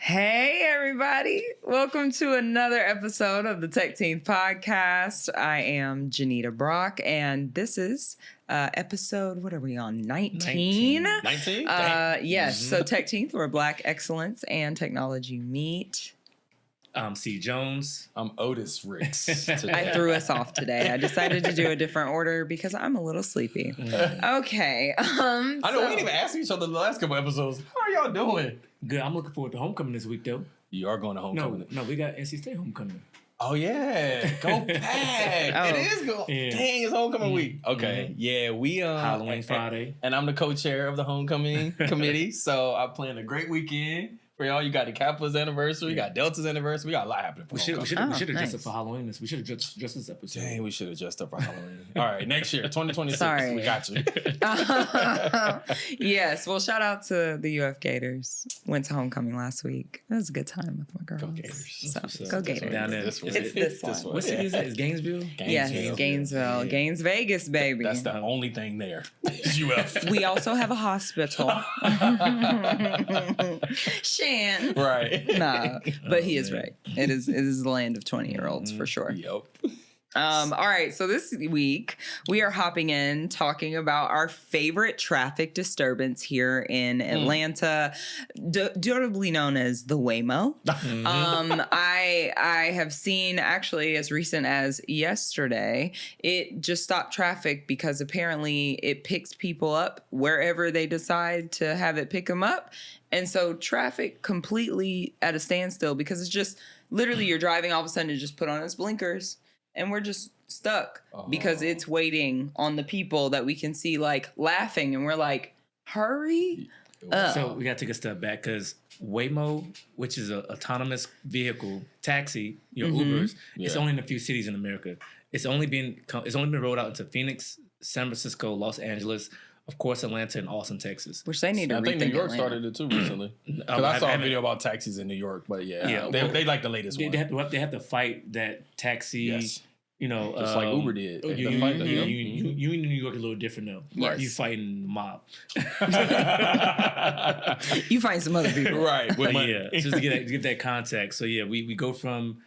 Hey, everybody. Welcome to another episode of the Tech Team Podcast. I am Janita Brock, and this is episode, what are we on, 19? 19? Yes, so Tech Team, where Black excellence and technology meet. I'm C. Jones. I'm Otis Ricks. I threw us off today. I decided to do a different order because I'm a little sleepy. Okay. I know we didn't even ask each other the last couple episodes. How are y'all doing? Good. I'm looking forward to homecoming this week, though. You are going to homecoming. No, we got NC State homecoming. Oh, yeah. Go Pack. Oh. It is go. Yeah. Dang, it's homecoming week. Okay. Yeah, we Halloween Friday. And I'm the co-chair of the homecoming committee. So I'm planning a great weekend. For y'all, you got the Kappa's anniversary, you got Delta's anniversary, we got a lot happening. We should have nice. dressed up for Halloween. We should have dressed this episode. Dang, we should have dressed up for Halloween. All right, next year, 2026, Sorry. we got you. Yes, well, shout out to the UF Gators. Went to homecoming last week. It was a good time with my girls. Go Gators. So, go Gators. Down there. This way. It's this one. What city is that? Is Gainesville? Yes, Gainesville. Yeah. Gaines, Vegas, baby. That's the only thing there. Is UF. We also have a hospital. Shan. Right. Nah, but he is man. right. It is the land of 20-year-olds for sure. Yep. All right, so this week we are hopping in talking about our favorite traffic disturbance here in Atlanta, durably known as the Waymo. I have seen actually as recent as yesterday, it just stopped traffic because apparently it picks people up wherever they decide to have it pick them up. And so traffic completely at a standstill because it's just literally you're driving, all of a sudden it just put on its blinkers and we're just stuck because it's waiting on the people that we can see like laughing and we're like, hurry up. So we got to take a step back because Waymo, which is an autonomous vehicle taxi, your Ubers, it's only in a few cities in America. It's only been rolled out into Phoenix, San Francisco, Los Angeles, of course, Atlanta and Austin, Texas. Which they need to I think New rethink York Atlanta. started it too recently. Because I saw a video about taxis in New York, but they like the latest one. They have to fight that taxi. Yes. You know, Just like Uber did. They You fight that, you in New York a little different though. Yes. You fighting the mob. You find some other people. Right. With But money. yeah, just to get that context. So yeah, we go from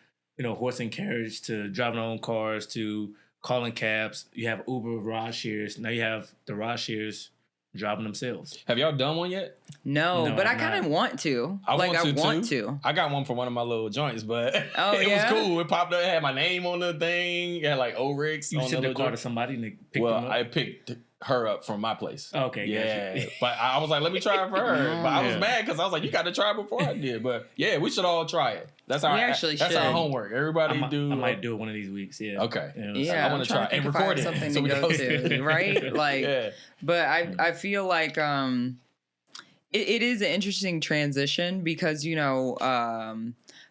horse and carriage to driving our own cars to calling cabs. You have Uber ride shares. Now you have the ride shares driving themselves. Have y'all done one yet? No, but I I'm kind of not. want to. I want too. to. I got one for one of my little joints, but it yeah? was cool. It popped up. It had my name on the thing. It had like O-Ricks You on send the the little car to joint. somebody and they pick Well, them up. I picked her up from my place. Okay, Yeah. gotcha. But I was like, let me try it for her. But I was Yeah. mad because I was like, you got to try it before I did. But yeah, we should all try it. That's our, We actually that's should. our homework. Everybody I do. might do it one of these weeks. Yeah. Okay. Yeah, I wanna I'm trying try to think and if I record have it, something so to we go post to, it. right? Like, Yeah. but I feel like it is an interesting transition because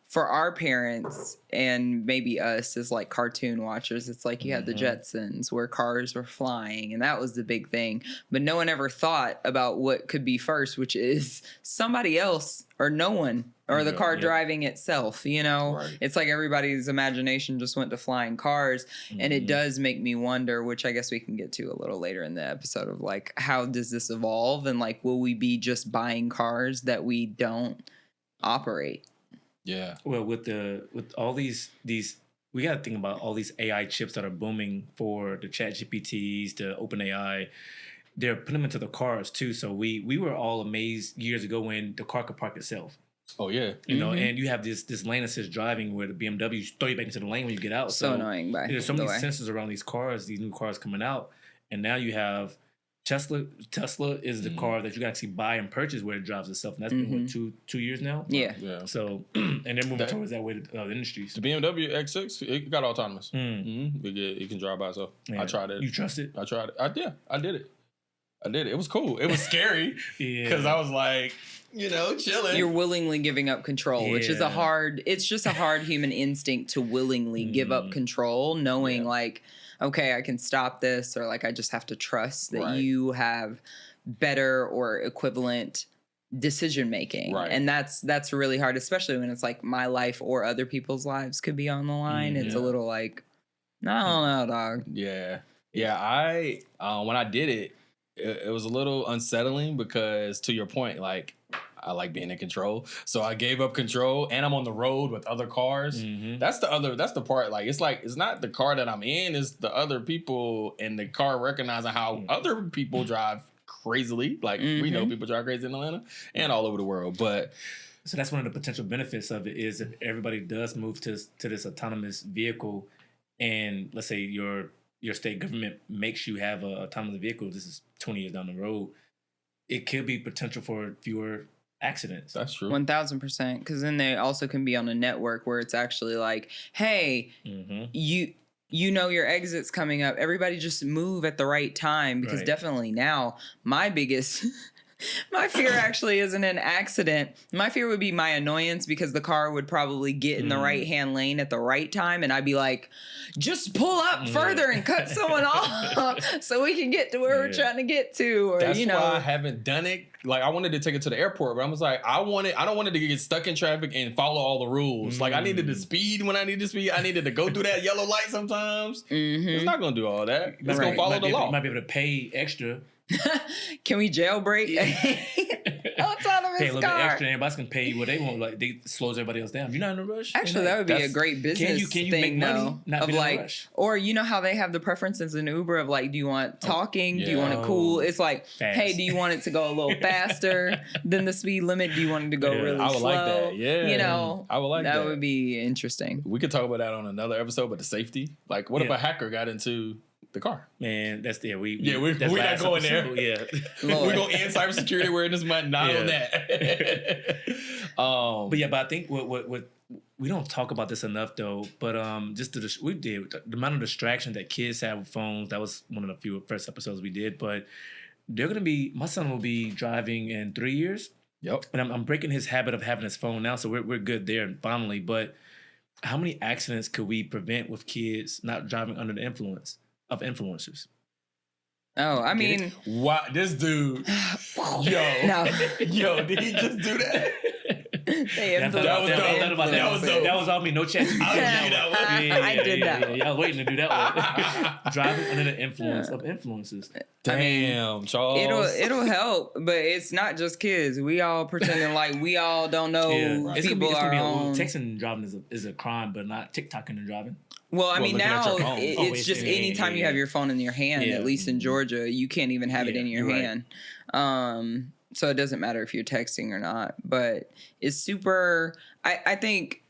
for our parents and maybe us as like cartoon watchers, it's like you had the Jetsons where cars were flying and that was the big thing. But no one ever thought about what could be first, which is somebody else or no one or the car driving itself, Right. It's like everybody's imagination just went to flying cars. And it does make me wonder, which I guess we can get to a little later in the episode of like, how does this evolve? And like, will we be just buying cars that we don't operate? Yeah. Well, with all these we got to think about all these AI chips that are booming for the Chat GPTs, the OpenAI. They're putting them into the cars too. So we were all amazed years ago when the car could park itself. Oh, yeah. You know, and you have this lane assist driving where the BMW throw you back into the lane when you get out. So annoying. By There's so the many way. sensors around these cars, these new cars coming out, and now you have Tesla. Tesla is the car that you can actually buy and purchase where it drives itself, and that's been what, two years now. Yeah. Yeah. So and they're moving towards that way to other industries. The BMW X6, it got autonomous. It can drive by itself. Yeah. I tried it. You trust it? I tried it. I did it. It was cool. It was scary Yeah. because I was like, chilling. You're willingly giving up control, which is it's just a hard human instinct to willingly give up control, knowing like, okay, I can stop this, or like, I just have to trust that you have better or equivalent decision making. Right. And that's really hard, especially when it's like my life or other people's lives could be on the line. It's a little like, I don't know, dog. Yeah. I when I did it, it was a little unsettling because, to your point, like I like being in control. So I gave up control, and I'm on the road with other cars. That's the part. Like, it's not the car that I'm in, it's the other people in the car recognizing how other people drive crazily. Like, we know people drive crazy in Atlanta and all over the world. But so that's one of the potential benefits of it is if everybody does move to this autonomous vehicle, and let's say your state government makes you have a autonomous vehicle, this is 20 years down the road, it could be potential for fewer accidents. That's true. 1000%. Because then they also can be on a network where it's actually like, hey, you know your exit's coming up. Everybody just move at the right time. Because definitely now, my biggest... My fear actually isn't an accident. My fear would be my annoyance because the car would probably get in the right-hand lane at the right time, and I'd be like, just pull up further and cut someone off so we can get to where we're trying to get to. Or, that's why I haven't done it. Like, I wanted to take it to the airport, but I was like, I don't want it to get stuck in traffic and follow all the rules. Like, I needed to speed when I needed to speed. I needed to go through that yellow light sometimes. It's not going to do all that. It's going to follow the law. You might be able to pay extra. Can we jailbreak autonomous pay a little car? bit extra, and everybody can pay what they want. Like, they slows everybody else down. You're not in a rush. Actually, that would be a great business can you thing, make money, though. not of be in a like, rush? or you know how they have the preferences in Uber of like, do you want talking? Do you want it cool? It's like, Fast. hey, do you want it to go a little faster than the speed limit? Do you want it to go really slow? I would like that. Yeah, you know, I would like that. That would be interesting. We could talk about that on another episode, but the safety. Like, what if a hacker got into the car? Man, that's we're not going there. Yeah, we're gonna end cybersecurity awareness month, not on that. But I think what we don't talk about this enough though. But just the amount of distraction that kids have with phones. That was one of the few first episodes we did. But my son will be driving in 3 years. Yep. And I'm breaking his habit of having his phone now, so we're good there finally. But how many accidents could we prevent with kids not driving under the influence of influencers? Oh, I mean, wow, this dude, yo, did he just do that? That was on me. No chance. I did that. Yeah, I was waiting to do that one. Driving under the influence of influences. Damn, Charles. It'll help, but it's not just kids. We all pretending like we all don't know people are on. Texting and driving is a crime, but not TikToking and driving. Well, I mean, now it's just anytime you have your phone in your hand, at least in Georgia, you can't even have it in your hand. Right. So it doesn't matter if you're texting or not. But it's super... I think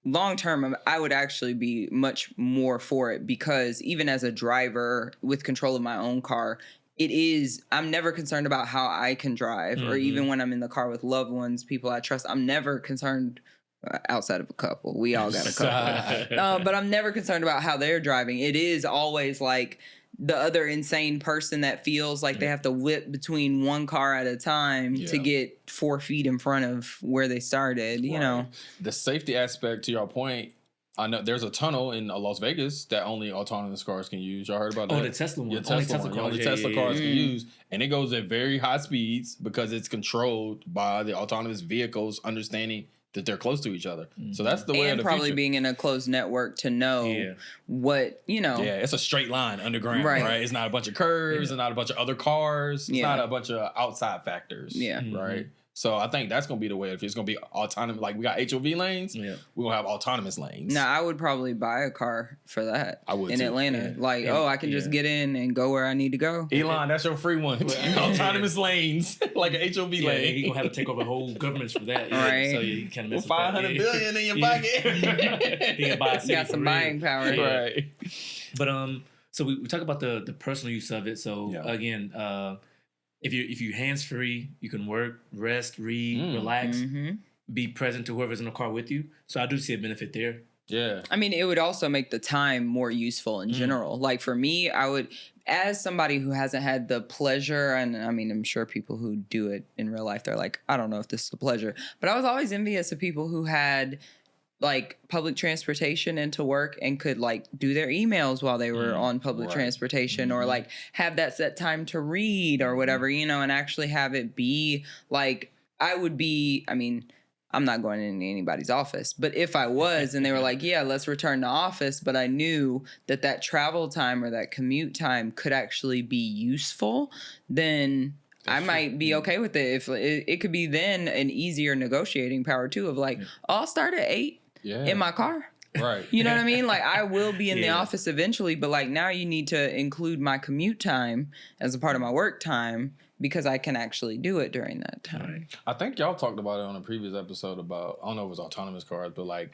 long term, I would actually be much more for it because even as a driver with control of my own car, I'm never concerned about how I can drive or even when I'm in the car with loved ones, people I trust. I'm never concerned... outside of a couple. We all got a couple. But I'm never concerned about how they're driving. It is always like the other insane person that feels like they have to whip between one car at a time to get 4 feet in front of where they started, you know. The safety aspect, to your point, I know there's a tunnel in Las Vegas that only autonomous cars can use. Y'all heard about that? Oh, the Tesla one. Yeah, only Tesla cars can use. And it goes at very high speeds because it's controlled by the autonomous vehicles understanding that they're close to each other. So that's the way of the probably future. being in a closed network to know what, you know. Yeah, it's a straight line underground, right? It's not a bunch of curves, it's not a bunch of other cars, it's not a bunch of outside factors, right? So I think that's going to be the way. If it's going to be autonomous, like we got HOV lanes, we're going to have autonomous lanes. Now, I would probably buy a car for that. I would in Atlanta. Like, I can just get in and go where I need to go. Elon, that's your free one. Autonomous lanes, like an HOV lane. He's going to have to take over whole governments for that. Right. So you kind of mess with $500 billion in your pocket. He can buy a city. Got some buying power. Right. But so we talk about the personal use of it. So again, if you hands free, you can work, rest, read, relax, be present to whoever's in the car with you. So I do see a benefit there. Yeah. I mean, it would also make the time more useful in general. Like for me, I would, as somebody who hasn't had the pleasure, and I mean, I'm sure people who do it in real life, they're like, I don't know if this is a pleasure, but I was always envious of people who had like public transportation into work and could like do their emails while they were on public transportation or like have that set time to read or whatever, you know, and actually have it be like, I mean, I'm not going into anybody's office, but if I was and they were like, yeah, let's return to office, but I knew that travel time or that commute time could actually be useful, then I might be okay with it if it could be then an easier negotiating power too of like, I'll start at 8 in my car. Right. You know what I mean? Like I will be in the Yeah. office eventually, but like now you need to include my commute time as a part of my work time because I can actually do it during that time. I think y'all talked about it on a previous episode about, I don't know if it was autonomous cars, but like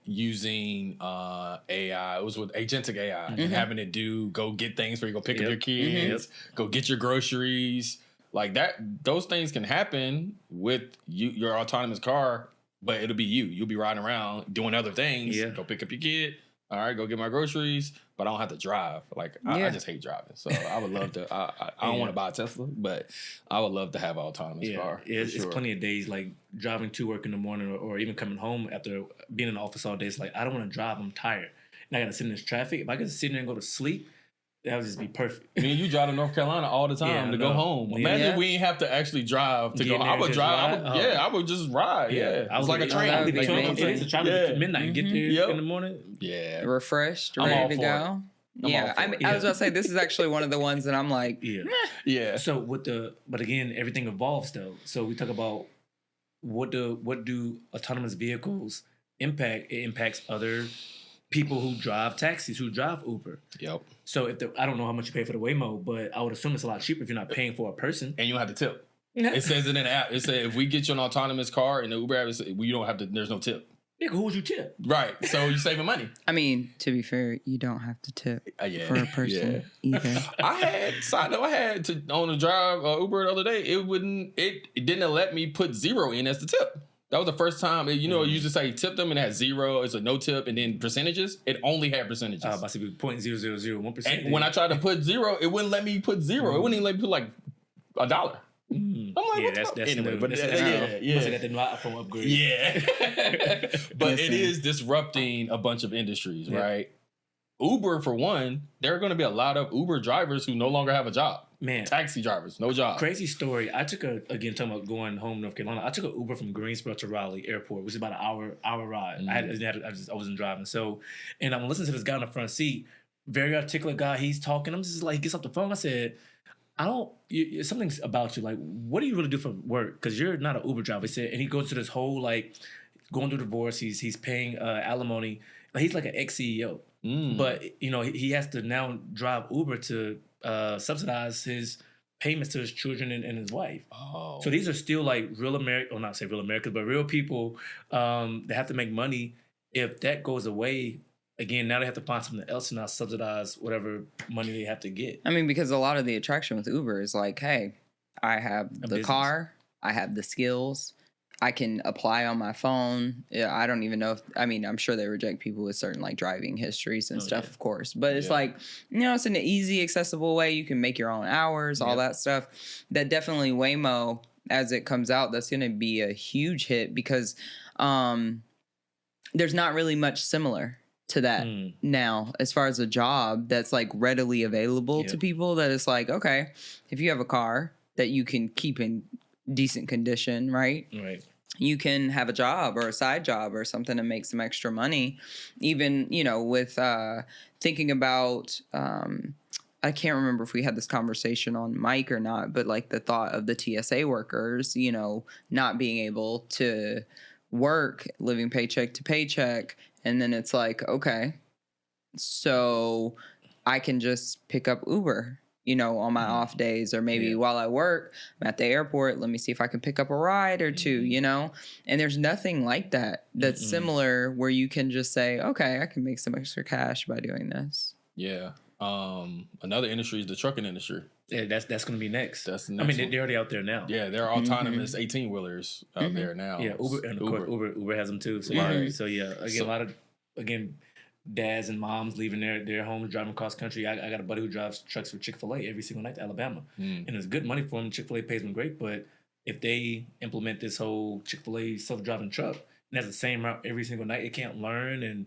using AI. It was with agentic AI and having it go get things for you, go pick up your kids, go get your groceries. Like that, those things can happen with your autonomous car, but it'll be you. You'll be riding around doing other things. Yeah. Go pick up your kid. All right, go get my groceries, but I don't have to drive. Like I just hate driving, so I would love to. I don't want to buy a Tesla, but I would love to have an autonomous car. It's plenty of days like driving to work in the morning or even coming home after being in the office all day. It's like I don't want to drive. I'm tired, and I got to sit in this traffic. If I could sit there and go to sleep, that would just be perfect. I mean, you drive to North Carolina all the time to go home. Imagine if we ain't have to actually drive to go. I would drive. I would just ride. Yeah, I was like a train. It's a train to midnight and get there in the morning. Yeah, refreshed, ready to go. I was about to say this is actually one of the ones that I'm like, yeah. So but again, everything evolves though. So we talk about what do autonomous vehicles impact? It impacts other people who drive taxis, who drive Uber. Yep. So I don't know how much you pay for the Waymo, but I would assume it's a lot cheaper if you're not paying for a person. And you don't have to tip. It says it in the app. It says if we get you an autonomous car in the Uber app, you don't have to. There's no tip. Yeah, who would you tip? Right. So you're saving money. I mean, to be fair, you don't have to tip for a person either. I had to on the drive Uber the other day. It didn't let me put 0 in as the tip. That was the first time. It usually say tip them and it had 0. It's a no tip and then percentages. It only had percentages. About to be 0.0001%. And when I tried to put 0, it wouldn't let me put 0. It wouldn't even let me put like $1. I'm like, that's anyway, but must have got the new iPhone upgrade. Yeah, but it is disrupting a bunch of industries, right? Uber, for one, there are going to be a lot of Uber drivers who no longer have a job. Man, taxi drivers, no job. Crazy story. I took talking about going home to North Carolina. I took an Uber from Greensboro to Raleigh Airport, which is about an hour ride. I wasn't driving, and I'm listening to this guy in the front seat, very articulate guy. He's talking. I'm just like, he gets off the phone. I said, something's about you. Like, what do you really do for work? Because you're not an Uber driver. He said, and he goes to this whole like going through divorce. He's paying alimony. He's like an ex-CEO, but he has to now drive Uber to subsidize his payments to his children and his wife. Oh, so these are still like real American, or not say real Americans, but real people that have to make money. If that goes away. Again, now they have to find something else to not subsidize whatever money they have to get. I mean, because a lot of the attraction with Uber is like, hey, I have the car, I have the skills, I can apply on my phone. I don't even know I'm sure they reject people with certain like driving histories and stuff, of course. But it's like, it's an easy, accessible way. You can make your own hours, all that stuff. That definitely Waymo, as it comes out, that's going to be a huge hit because there's not really much similar to that now as far as a job that's like readily available to people, that it's like, okay, if you have a car that you can keep in decent condition, right, you can have a job or a side job or something to make some extra money. Even with thinking about I can't remember if we had this conversation on mic or not, but like the thought of the TSA workers not being able to work, living paycheck to paycheck. And then it's like, okay, so I can just pick up Uber, on my off days, or maybe while I work, I'm at the airport. Let me see if I can pick up a ride or two, and there's nothing like that that's similar where you can just say, okay, I can make some extra cash by doing this. Yeah. Another industry is the trucking industry. Yeah, that's going to be next. That's the next one. They're already out there now. Yeah, there are autonomous 18-wheelers out there now. Yeah, Uber, and of course Uber has them too. So again, a lot of dads and moms leaving their homes, driving across country. I got a buddy who drives trucks for Chick-fil-A every single night to Alabama, and it's good money for them. Chick-fil-A pays them great, but if they implement this whole Chick-fil-A self-driving truck and has the same route every single night, it can't learn and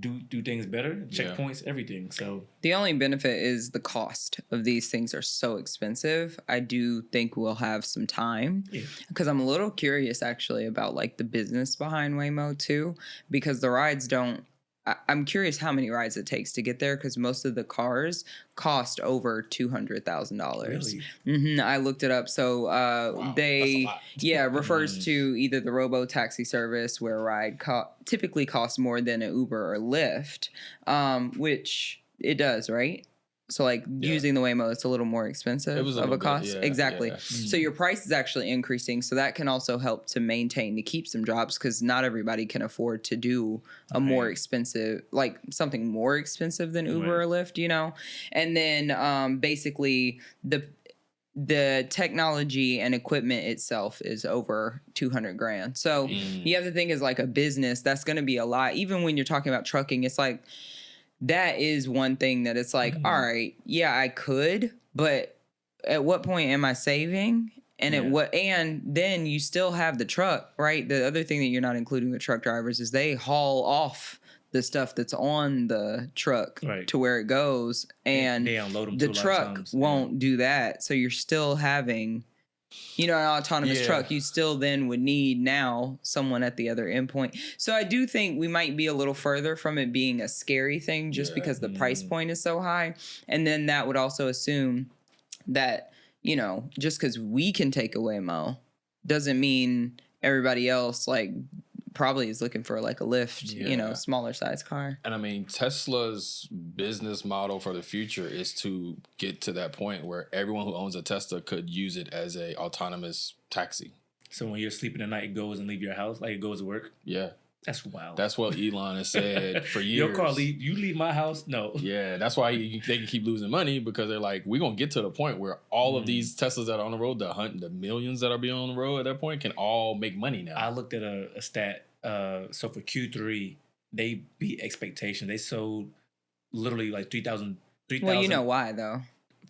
do things better, checkpoints, everything. So the only benefit is the cost of these things are so expensive. I do think we'll have some time because I'm a little curious actually about like the business behind Waymo too, because the rides don't I'm curious how many rides it takes to get there because most of the cars cost over $200,000. Really? I looked it up. So Wow, they, that's a lot. refers to either the robo taxi service where a ride typically costs more than an Uber or Lyft, which it does, right? So like using the Waymo, it's a little more expensive of a cost. Exactly. Yeah. So your price is actually increasing. So that can also help to maintain, to keep some jobs because not everybody can afford to do a more expensive, like something more expensive than Uber or Lyft, you know? And then basically the technology and equipment itself is over 200 grand. So the other thing is like a business that's going to be a lot. Even when you're talking about trucking, it's like, that is one thing that it's like, all right, yeah, I could, but at what point am I saving? And and then you still have the truck, right? The other thing that you're not including with truck drivers is they haul off the stuff that's on the truck to where it goes, and they unload them the truck won't do that. So you're still having, you know, an autonomous truck, you still then would need now someone at the other endpoint. So I do think we might be a little further from it being a scary thing just because the price point is so high. And then that would also assume that, you know, just because we can take a Waymo doesn't mean everybody else like probably is looking for like a Lyft, you know, smaller size car. And I mean, Tesla's business model for the future is to get to that point where everyone who owns a Tesla could use it as a autonomous taxi. So when you're sleeping at night, it goes and leave your house, like it goes to work? Yeah. That's wild. That's what Elon has said for years. Your car, you leave my house? No. Yeah, that's why they can keep losing money because they're like, we're going to get to the point where all of these Teslas that are on the road, the millions that are being on the road at that point can all make money now. I looked at a stat. So for Q3, they beat expectation. They sold literally like 3,000. Well, you know why though?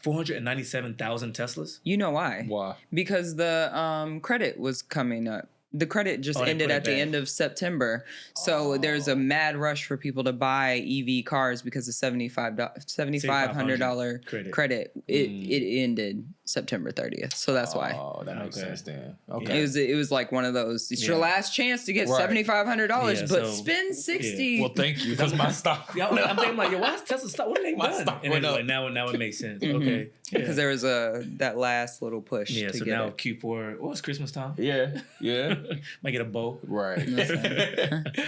497,000 Teslas. You know why? Why? Because the credit was coming up. The credit just ended at the end of September. So there's a mad rush for people to buy EV cars because the $7,500 credit. It ended September 30th. So that's why. Oh, that makes sense then. Okay. It was like one of those. It's your last chance to get $7,500, but spend $60. Well, thank you because my stock. I'm thinking like, yo, why is Tesla stock? What are they done? And like, now it makes sense. Okay. Because there was that last little push. Yeah. To so get now it. Q4. Well, it's Christmas time. Yeah. Might get a bow. Right. Not too bad.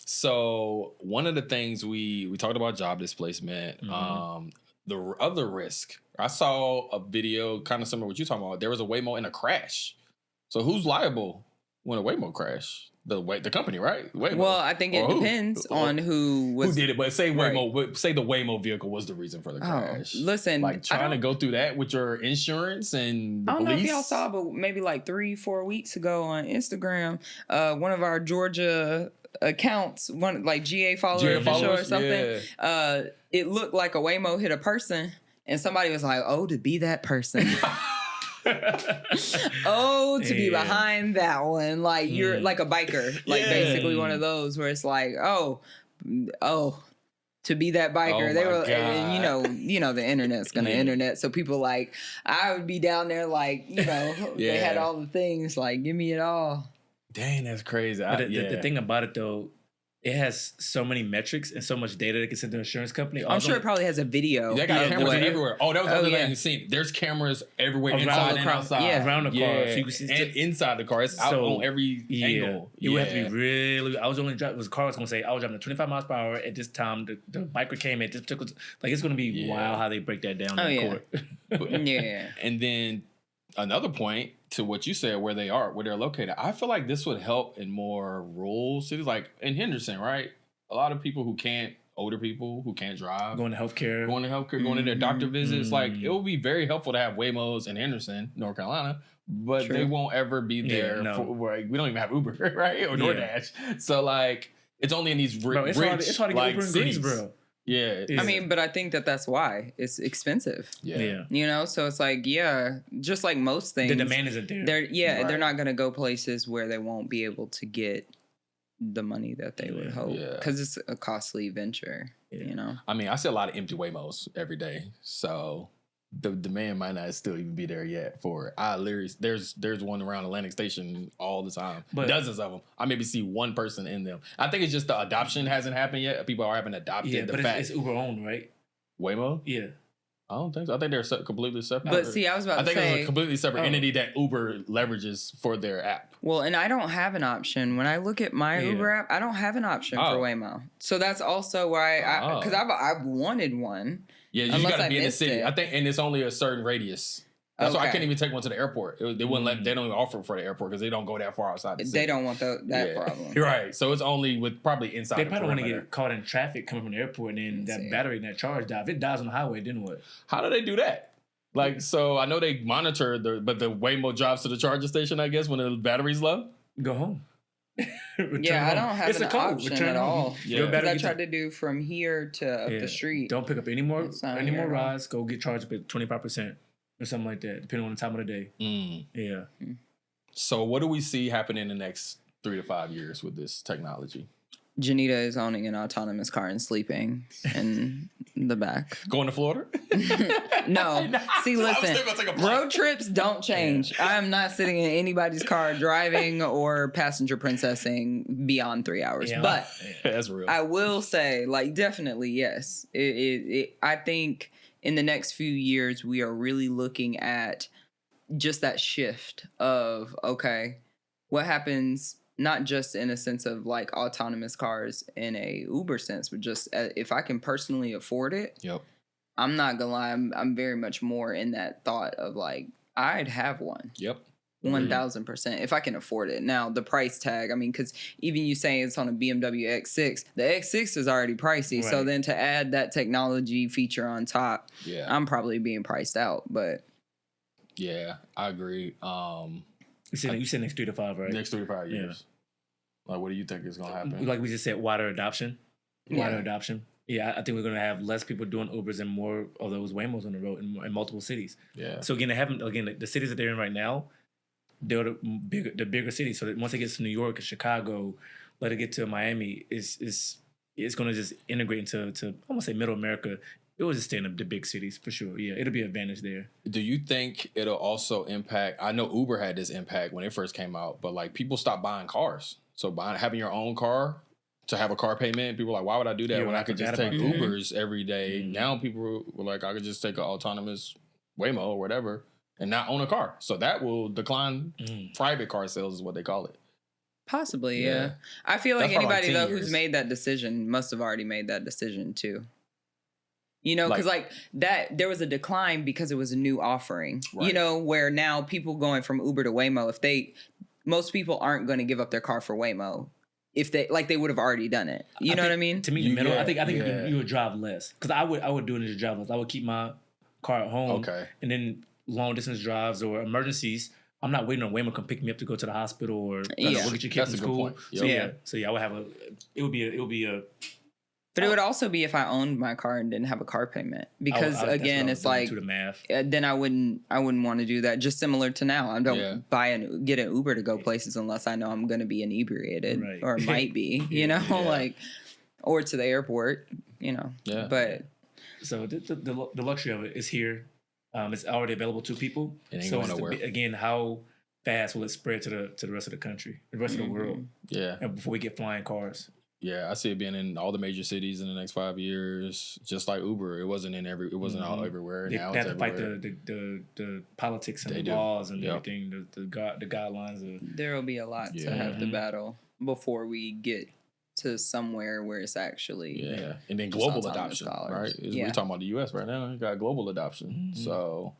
So one of the things we talked about job displacement. The other risk. I saw a video kind of similar to what you're talking about. There was a Waymo in a crash. So who's liable when a Waymo crash? The company, right? Waymo. Well, I think it depends on who did it. But say Waymo, say the Waymo vehicle was the reason for the crash. Listen, like trying to go through that with your insurance and the I don't police. know if y'all saw, but maybe like 3-4 weeks ago on Instagram, one of our Georgia accounts, one like GA followers or something. It looked like a Waymo hit a person, and somebody was like, "Oh, to be that person." To be behind that one, like you're like a biker, like basically one of those where it's like, to be that biker. They were, and you know, the internet's gonna internet, so people like, I would be down there like, you know, they had all the things like, give me it all. Dang, that's crazy. The thing about it though, it has so many metrics and so much data that can send to an insurance company. I'm sure it probably has a video. They got cameras everywhere. Oh, that was the other thing you seen. There's cameras everywhere, inside and outside. Around the car. So you can see and inside the car. It's out on every angle. You would have to be really... I was only driving... The car was going to say, I was driving at 25 miles per hour at this time. The biker came at this particular... Like, it's going to be wild how they break that down in court. And then another point to what you said, where they're located. I feel like this would help in more rural cities, like in Henderson, right? A lot of people older people who can't drive. Going to healthcare, going to their doctor visits. Like, it would be very helpful to have Waymos in Henderson, North Carolina, but they won't ever be there. We don't even have Uber, right? Or DoorDash. So, like, it's only in these rich, it's hard to get Uber in Greensboro. Yeah. I mean, but I think that's why it's expensive. Yeah. You know, so it's like, just like most things. The demand isn't there. They're not going to go places where they won't be able to get the money that they would hope. Because it's a costly venture, you know? I mean, I see a lot of empty Waymos every day. So the demand might not still even be there yet for it. I literally, there's one around Atlantic Station all the time. But- dozens of them. I maybe see one person in them. I think it's just the adoption hasn't happened yet. People haven't adopted the but fact. it's Uber owned, right? Waymo? Yeah. I don't think so. I think they're completely separate. But see, I was about to think say, it's a completely separate entity that Uber leverages for their app. well, and I don't have an option. When I look at my Uber app, I don't have an option for Waymo. So that's also why because I've wanted one. Yeah, you got to be in the city. I think, and it's only a certain radius. That's why I couldn't even take one to the airport. They wouldn't let. They don't even offer it for the airport because they don't go that far outside the city. They don't want that problem. Right. So it's only with probably inside. They probably want to get caught in traffic coming from the airport, and then that battery and that charge die. If it dies on the highway, then what? How do they do that? Like, so I know they monitor but the Waymo drives to the charging station, I guess, when the battery's low. Go home. Yeah, I don't have an option at all. Yeah. Because I tried to do from here to up the street. Don't pick up any more rides. Go get charged with 25% or something like that, depending on the time of the day. Yeah. So what do we see happen in the next 3 to 5 years with this technology? Janita is owning an autonomous car and sleeping in the back. Going to Florida? No. See, listen, road trips don't change. I am not sitting in anybody's car driving or passenger princessing beyond 3 hours. Yeah, but that's real. I will say, like, definitely, yes. I think in the next few years, we are really looking at just that shift of, okay, what happens not just in a sense of like autonomous cars in a Uber sense, but just if I can personally afford it. Yep. I'm not gonna lie. I'm very much more in that thought of like I'd have one. Yep. 1000% if I can afford it. Now the price tag. I mean, because even you saying it's on a BMW X6, the X6 is already pricey. Right. So then to add that technology feature on top, I'm probably being priced out. But yeah, I agree. You said next 3 to 5, right? Next 3 to 5 years. Yeah. Like, what do you think is going to happen? Like we just said, wider adoption. Wider adoption. Yeah, I think we're going to have less people doing Ubers and more of those Waymos on the road in multiple cities. Yeah. So again, the cities that they're in right now, they're the bigger cities. So that once it gets to New York and Chicago, let it get to Miami, it's going to just integrate into I won't say middle America. It will just stay in the big cities for sure. Yeah, it'll be an advantage there. Do you think it'll also impact? I know Uber had this impact when it first came out, but like people stopped buying cars. So having your own car to have a car payment, people were like, why would I do that when I could just take Ubers every day? Mm-hmm. Now people were like, I could just take an autonomous Waymo or whatever and not own a car. So that will decline private car sales is what they call it. Possibly, yeah. I feel like anybody though who's made that decision must have already made that decision too. You know, because like that, there was a decline because it was a new offering, you know, where now people going from Uber to Waymo, most people aren't going to give up their car for Waymo if they would have already done it. You know what I mean? To me, the middle, I think you would drive less because I would do it as drive less. I would keep my car at home. Okay. And then long distance drives or emergencies, I'm not waiting on Waymo to come pick me up to go to the hospital or go get your kid from school. Yep. So I would have it would be a. But it would also be if I owned my car and didn't have a car payment because again, it's like then I wouldn't want to do that. Just similar to now, I don't get an Uber to go places unless I know I'm going to be inebriated or might be, you know, like or to the airport, you know. Yeah. But so the luxury of it is here. It's already available to people. It ain't going nowhere. Again, how fast will it spread to the rest of the country, the rest of the world? Yeah, and before we get flying cars. Yeah, I see it being in all the major cities in the next 5 years, just like Uber. It wasn't all everywhere. They have to fight the politics and the laws and everything, the guidelines. There will be a lot to have to battle before we get to somewhere where it's actually and then global adoption, right? We're talking about the U.S. right now. You got global adoption, so.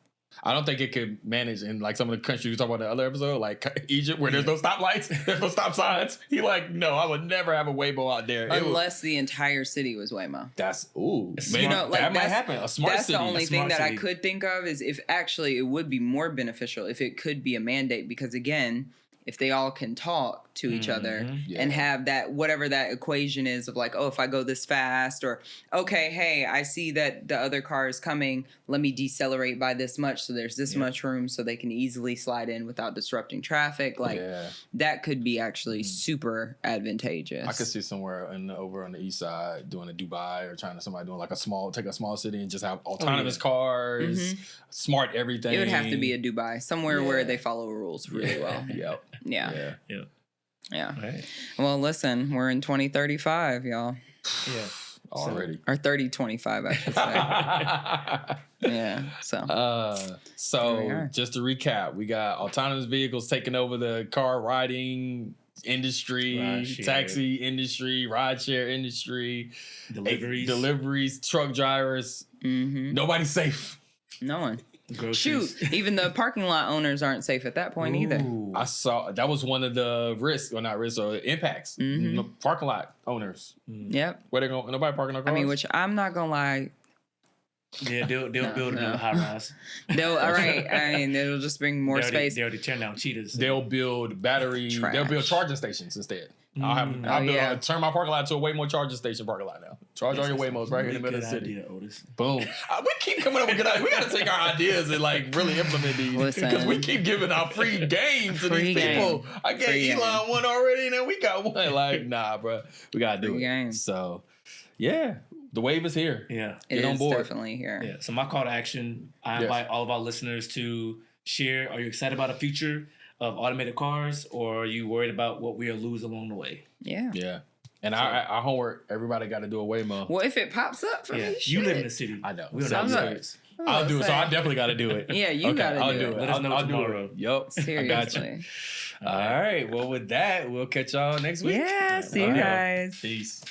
I don't think it could manage in like some of the countries we talked about in the other episode, like Egypt, where there's no stoplights, there's no stop signs. No, I would never have a Waymo out there. Unless the entire city was Waymo. You know, like that might happen. A smart that's city. The only thing that I could think of is if actually it would be more beneficial if it could be a mandate because again, if they all can talk, to each other Yeah. and have that, whatever that equation is of like, oh, if I go this fast, or okay, hey, I see that the other car is coming, let me decelerate by this much so there's this much room so they can easily slide in without disrupting traffic. Like that could be actually super advantageous. I could see somewhere over on the east side doing a Dubai, or somebody doing like take a small city and just have autonomous cars, smart everything. It would have to be a Dubai, somewhere where they follow rules really well. Yeah. Right. Well, listen, we're in 2035, y'all. Yeah. Already. Or 3025, I should say. Yeah. So just to recap, we got autonomous vehicles taking over the car riding industry, taxi industry, rideshare industry, deliveries, truck drivers. Nobody's safe. No one. Groceries. Shoot, even the parking lot owners aren't safe at that point either. I saw that was one of the risks, or not risks, or impacts. Parking lot owners. Yep. Where they going? Nobody parking their cars. I mean, which I'm not gonna lie. Yeah, they'll build another high rise. All right. I mean, it'll just bring more space. They already turn down cheetahs. They'll build battery. Trash. They'll build charging stations instead. I'll turn my parking lot to a Waymo charging station parking lot now. Charge all your Waymos right here in the middle of the city. Idea, Otis. Boom. We keep coming up with good ideas. We got to take our ideas and like really implement these, because we keep giving out free games to these people. I gave Elon one already, and then we got one. Like, nah, bro, we gotta do it. So, yeah. The wave is here. Yeah. Get on board. Definitely here. Yeah. So my call to action, I invite all of our listeners to share. Are you excited about the future of automated cars, or are you worried about what we'll lose along the way? Yeah. Yeah. And our homework, everybody got to do a Waymo. Well, if it pops up for me, you live in the city. I know. We don't know. I'll do it. So I definitely got to do it. Yeah, you got to do it. Let us know tomorrow. Yup. Seriously. I got you. All right. Well, with that, we'll catch y'all next week. Yeah. See you guys. Peace.